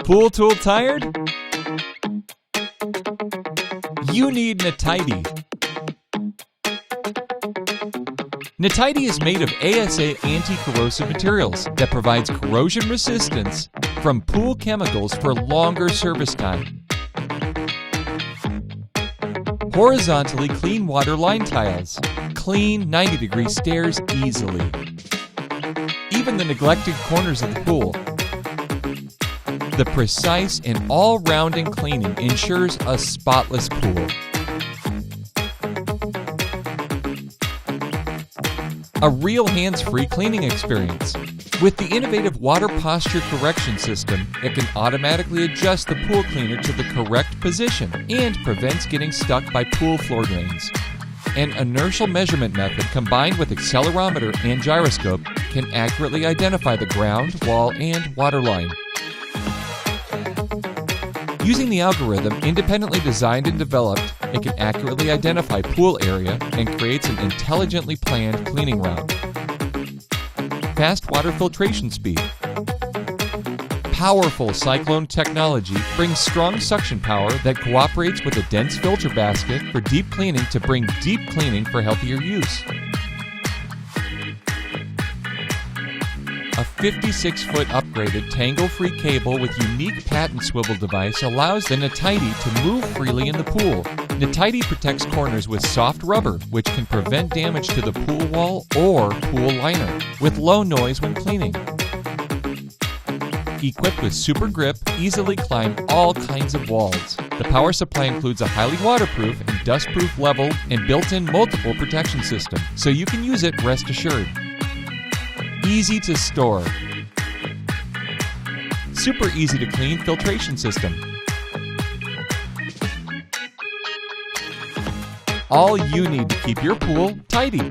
Pool tool tired? You need NATIDDY. NATIDDY is made of ASA anti-corrosive materials that provides corrosion resistance from pool chemicals for longer service time. Horizontally clean water line tiles. Clean 90-degree stairs easily. Even the neglected corners of the pool. The precise and all-rounding cleaning ensures a spotless pool. A real hands-free cleaning experience. With the innovative water posture correction system, it can automatically adjust the pool cleaner to the correct position and prevents getting stuck by pool floor drains. An inertial measurement method combined with accelerometer and gyroscope can accurately identify the ground, wall, and water line. Using the algorithm independently designed and developed, it can accurately identify pool area and creates an intelligently planned cleaning route. Fast water filtration speed. Powerful cyclone technology brings strong suction power that cooperates with a dense filter basket for deep cleaning to bring deep cleaning for healthier use. A 56-foot upgraded tangle-free cable with unique patent swivel device allows the NATIDDY to move freely in the pool. NATIDDY protects corners with soft rubber, which can prevent damage to the pool wall or pool liner, with low noise when cleaning. Equipped with super grip, easily climb all kinds of walls. The power supply includes a highly waterproof and dustproof level and built-in multiple protection system, so you can use it rest assured. Easy to store. Super easy to clean filtration system. All you need to keep your pool tidy.